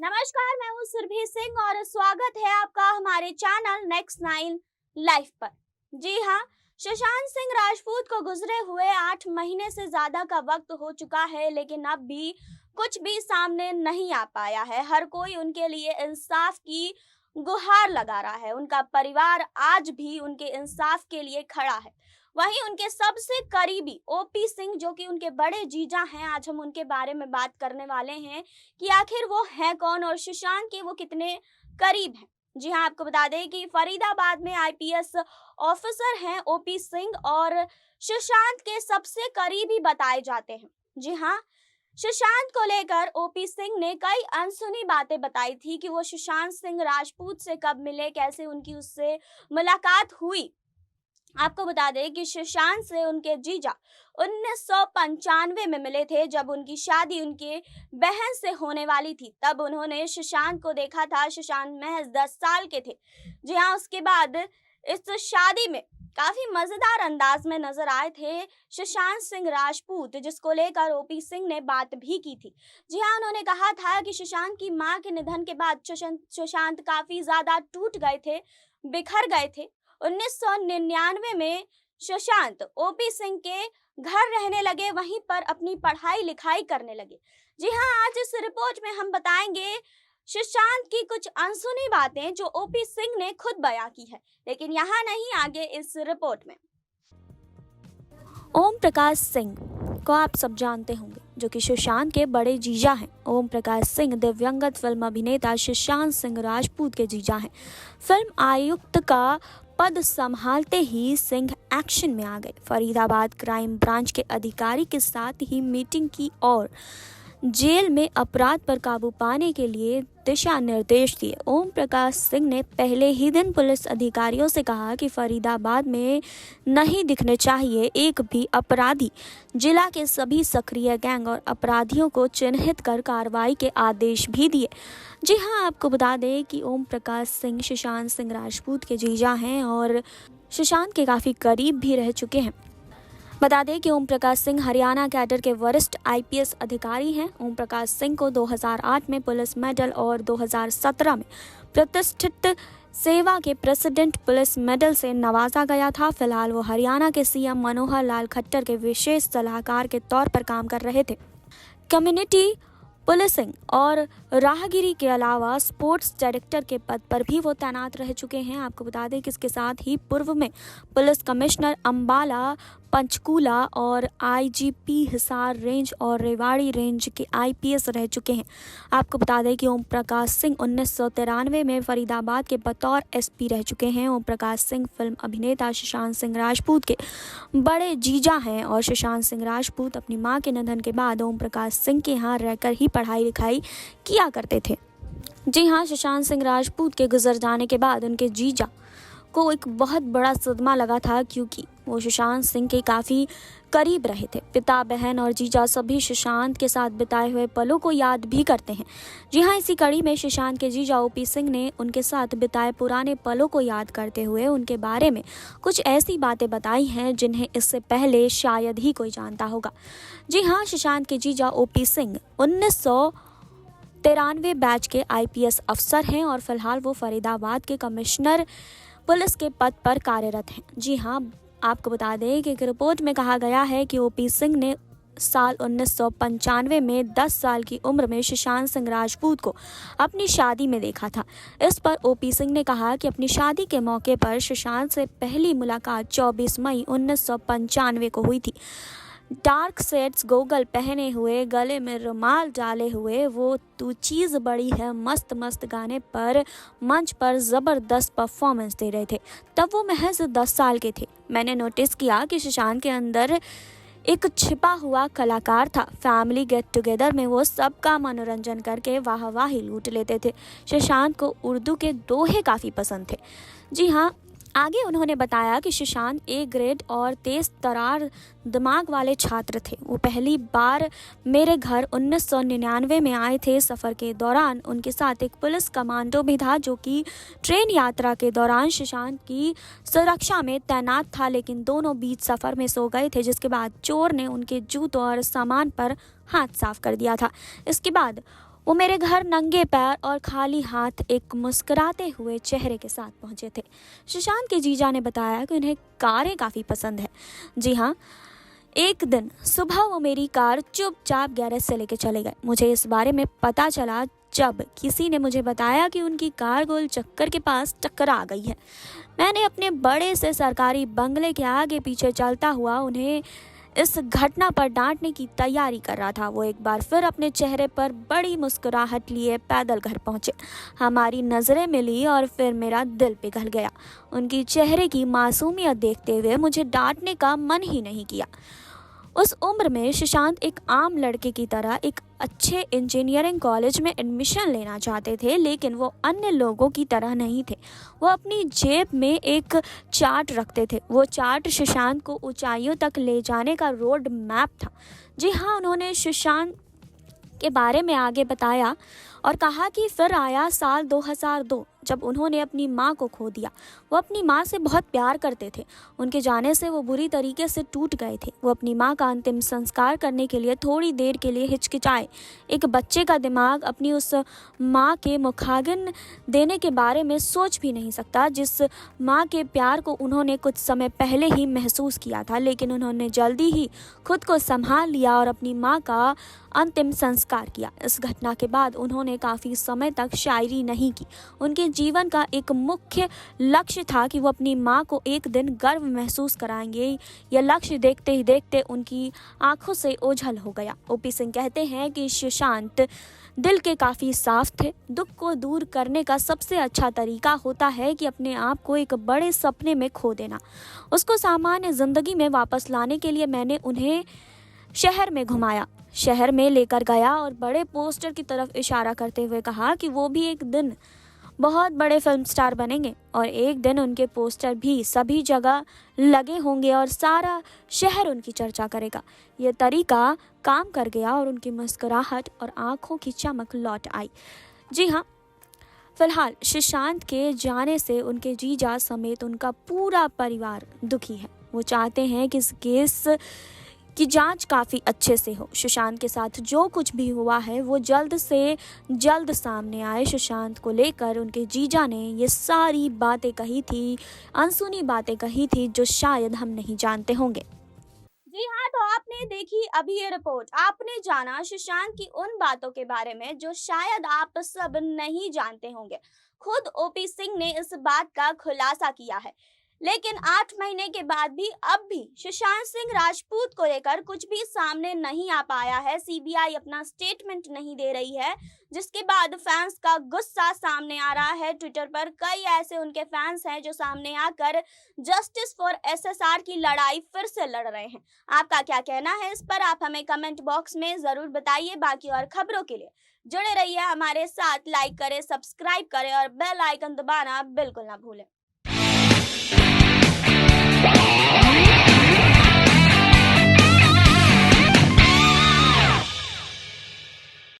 नमस्कार, मैं हूँ सुरभि सिंह और स्वागत है आपका हमारे चैनल नेक्स्ट 9 लाइफ पर। जी हाँ, सुशांत सिंह राजपूत को गुजरे हुए 8 महीने से ज्यादा का वक्त हो चुका है, लेकिन अब भी कुछ भी सामने नहीं आ पाया है। हर कोई उनके लिए इंसाफ की गुहार लगा रहा है। उनका परिवार आज भी उनके इंसाफ के लिए खड़ा है। वहीं उनके सबसे करीबी ओपी सिंह, जो कि उनके बड़े जीजा हैं, आज हम उनके बारे में बात करने वाले हैं कि आखिर वो हैं कौन और सुशांत के वो कितने करीब हैं। जी हाँ, आपको बता दें कि फरीदाबाद में आईपीएस ऑफिसर हैं ओपी सिंह और सुशांत के सबसे करीबी बताए जाते हैं। जी हाँ, सुशांत को लेकर ओपी सिंह ने कई अनसुनी बातें बताई थी कि वो सुशांत सिंह राजपूत से कब मिले, कैसे उनकी उससे मुलाकात हुई। आपको बता दें कि सुशांत से उनके जीजा 1995 में मिले थे, जब उनकी शादी उनके बहन से होने वाली थी। तब उन्होंने सुशांत को देखा था। सुशांत महज 10 साल के थे। जी हाँ, उसके बाद इस शादी में काफी मजेदार अंदाज में नजर आए थे सुशांत सिंह राजपूत, जिसको लेकर ओपी सिंह ने बात भी की थी। जी हाँ, उन्होंने कहा था कि सुशांत की मां के निधन के बाद सुशांत काफी ज्यादा टूट गए थे, बिखर गए थे। 1999 में सुशांत ओपी सिंह के घर रहने लगे, वहीं पर अपनी पढ़ाई लिखाई करने लगे। जी हाँ, आज इस रिपोर्ट में हम बताएंगे सुशांत की कुछ अनसुनी बातें जो ओपी सिंह ने खुद बयां की है, लेकिन यहाँ नहीं, आगे इस रिपोर्ट में। ओम प्रकाश सिंह को आप सब जानते होंगे, जो कि सुशांत के बड़े जीजा हैं। ओम प्रकाश सिंह दिव्यंगत फिल्म अभिनेता सुशांत सिंह राजपूत के जीजा हैं। फिल्म आयुक्त का पद संभालते ही सिंह एक्शन में आ गए। फरीदाबाद क्राइम ब्रांच के अधिकारी के साथ ही मीटिंग की और जेल में अपराध पर काबू पाने के लिए दिशा निर्देश दिए। ओम प्रकाश सिंह ने पहले ही दिन पुलिस अधिकारियों से कहा कि फरीदाबाद में नहीं दिखने चाहिए एक भी अपराधी। जिला के सभी सक्रिय गैंग और अपराधियों को चिन्हित कर कार्रवाई के आदेश भी दिए। जी हाँ, आपको बता दें कि ओम प्रकाश सिंह सुशांत सिंह राजपूत के जीजा हैं और सुशांत के काफ़ी करीब भी रह चुके हैं। बता दें कि ओम प्रकाश सिंह हरियाणा कैडर के वरिष्ठ आईपीएस अधिकारी हैं। ओम प्रकाश सिंह को 2008 में पुलिस मेडल और 2017 में प्रतिष्ठित सेवा के प्रेसिडेंट पुलिस मेडल से नवाजा गया था। फिलहाल वो हरियाणा के सीएम मनोहर लाल खट्टर के विशेष सलाहकार के तौर पर काम कर रहे थे। कम्युनिटी पुलिसिंग और राहगिरी के अलावा स्पोर्ट्स डायरेक्टर के पद पर भी वो तैनात रह चुके हैं। आपको बता दें कि इसके साथ ही पूर्व में पुलिस कमिश्नर अंबाला, पंचकूला और आईजीपी हिसार रेंज और रेवाड़ी रेंज के आईपीएस रह चुके हैं। आपको बता दें कि ओम प्रकाश सिंह 1993 में फरीदाबाद के बतौर एसपी रह चुके हैं। ओम प्रकाश सिंह फिल्म अभिनेता सुशांत सिंह राजपूत के बड़े जीजा हैं और सुशांत सिंह राजपूत अपनी मां के निधन के बाद ओम प्रकाश सिंह के यहाँ रहकर ही पढ़ाई लिखाई किया करते थे। जी हाँ, सुशांत सिंह राजपूत के गुजर जाने के बाद उनके जीजा को एक बहुत बड़ा सदमा लगा था, क्योंकि वो सुशांत सिंह के काफ़ी करीब रहे थे। पिता, बहन और जीजा सभी सुशांत के साथ बिताए हुए पलों को याद भी करते हैं। जी हाँ, इसी कड़ी में सुशांत के जीजा ओपी सिंह ने उनके साथ बिताए पुराने पलों को याद करते हुए उनके बारे में कुछ ऐसी बातें बताई हैं जिन्हें इससे पहले शायद ही कोई जानता होगा। जी हाँ, सुशांत के जीजा ओपी सिंह 1993 बैच के आईपीएस अफसर हैं और फिलहाल वो फरीदाबाद के कमिश्नर पुलिस के पद पर कार्यरत हैं। जी हाँ, आपको बता दें कि एक रिपोर्ट में कहा गया है कि ओपी सिंह ने साल 1995 में 10 साल की उम्र में सुशांत सिंह राजपूत को अपनी शादी में देखा था। इस पर ओपी सिंह ने कहा कि अपनी शादी के मौके पर सुशांत से पहली मुलाकात 24 मई 1995 को हुई थी। डार्क सेट्स गोगल पहने हुए, गले में रुमाल डाले हुए वो तू चीज़ बड़ी है मस्त मस्त गाने पर मंच पर ज़बरदस्त परफॉर्मेंस दे रहे थे। तब वो महज 10 साल के थे। मैंने नोटिस किया कि सुशांत के अंदर एक छिपा हुआ कलाकार था। फैमिली गेट टुगेदर में वो सबका मनोरंजन करके वाहवाही लूट लेते थे। सुशांत को उर्दू के दोहे काफ़ी पसंद थे। जी हाँ, आगे उन्होंने बताया कि सुशांत ए ग्रेड और तेज तरार दिमाग वाले छात्र थे। वो पहली बार मेरे घर 1999 में आए थे। सफ़र के दौरान उनके साथ एक पुलिस कमांडो भी था, जो कि ट्रेन यात्रा के दौरान सुशांत की सुरक्षा में तैनात था, लेकिन दोनों बीच सफ़र में सो गए थे, जिसके बाद चोर ने उनके जूतों और सामान पर हाथ साफ कर दिया था। इसके बाद वो मेरे घर नंगे पैर और खाली हाथ एक मुस्कुराते हुए चेहरे के साथ पहुंचे थे। सुशांत के जीजा ने बताया कि उन्हें कारें काफ़ी पसंद है। जी हाँ, एक दिन सुबह वो मेरी कार चुपचाप गैरेज से लेके चले गए। मुझे इस बारे में पता चला जब किसी ने मुझे बताया कि उनकी कार गोल चक्कर के पास टकरा गई है। मैंने अपने बड़े से सरकारी बंगले के आगे पीछे चलता हुआ उन्हें इस घटना पर डांटने की तैयारी कर रहा था। वो एक बार फिर अपने चेहरे पर बड़ी मुस्कुराहट लिए पैदल घर पहुंचे। हमारी नज़रें मिली और फिर मेरा दिल पिघल गया। उनकी चेहरे की मासूमियत देखते हुए मुझे डांटने का मन ही नहीं किया। उस उम्र में सुशांत एक आम लड़के की तरह एक अच्छे इंजीनियरिंग कॉलेज में एडमिशन लेना चाहते थे, लेकिन वो अन्य लोगों की तरह नहीं थे। वो अपनी जेब में एक चार्ट रखते थे। वो चार्ट सुशांत को ऊंचाइयों तक ले जाने का रोड मैप था। जी हाँ, उन्होंने सुशांत के बारे में आगे बताया और कहा कि फिर आया साल 2002 जब उन्होंने अपनी माँ को खो दिया। वो अपनी माँ से बहुत प्यार करते थे। उनके जाने से वो बुरी तरीके से टूट गए थे। वो अपनी माँ का अंतिम संस्कार करने के लिए थोड़ी देर के लिए हिचकिचाए। एक बच्चे का दिमाग अपनी उस माँ के मुखाग्नि देने के बारे में सोच भी नहीं सकता जिस माँ के प्यार को उन्होंने कुछ समय पहले ही महसूस किया था। लेकिन उन्होंने जल्दी ही खुद को संभाल लिया और अपनी माँ का अंतिम संस्कार किया। इस घटना के बाद उन्होंने काफ़ी समय तक शायरी नहीं की। उनके जीवन का एक मुख्य लक्ष्य था कि वो अपनी माँ को एक दिन गर्व महसूस कराएंगे। यह लक्ष्य देखते ही देखते उनकी आंखों से ओझल हो गया। ओपी सिंह कहते हैं कि सुशांत दिल के काफ़ी साफ थे। दुख को दूर करने का सबसे अच्छा तरीका होता है कि अपने आप को एक बड़े सपने में खो देना। उसको सामान्य ज़िंदगी में वापस लाने के लिए मैंने उन्हें शहर में घुमाया, शहर में लेकर गया और बड़े पोस्टर की तरफ इशारा करते हुए कहा कि वो भी एक दिन बहुत बड़े फिल्म स्टार बनेंगे और एक दिन उनके पोस्टर भी सभी जगह लगे होंगे और सारा शहर उनकी चर्चा करेगा। ये तरीका काम कर गया और उनकी मुस्कुराहट और आंखों की चमक लौट आई। जी हाँ, फिलहाल सुशांत के जाने से उनके जीजा समेत उनका पूरा परिवार दुखी है। वो चाहते हैं कि इस केस की जांच काफ़ी अच्छे से हो। सुशांत के साथ जो कुछ भी हुआ है वो जल्द से जल्द सामने आए। सुशांत को लेकर उनके जीजा ने ये सारी बातें कही थी, अनसुनी बातें कही थी जो शायद हम नहीं जानते होंगे। जी हाँ, तो आपने देखी अभी ये रिपोर्ट। आपने जाना सुशांत की उन बातों के बारे में जो शायद आप सब नहीं जानते होंगे। खुद ओपी सिंह ने इस बात का खुलासा किया है। लेकिन 8 महीने के बाद भी अब भी सुशांत सिंह राजपूत को लेकर कुछ भी सामने नहीं आ पाया है। सीबीआई अपना स्टेटमेंट नहीं दे रही है, जिसके बाद फैंस का गुस्सा सामने आ रहा है। ट्विटर पर कई ऐसे उनके फैंस हैं जो सामने आकर जस्टिस फॉर एसएसआर की लड़ाई फिर से लड़ रहे हैं। आपका क्या कहना है इस पर, आप हमें कमेंट बॉक्स में जरूर बताइए। बाकी और खबरों के लिए जुड़े रहिए हमारे साथ। लाइक करें, सब्सक्राइब करें और बेल आइकन दबाना बिल्कुल ना भूलें।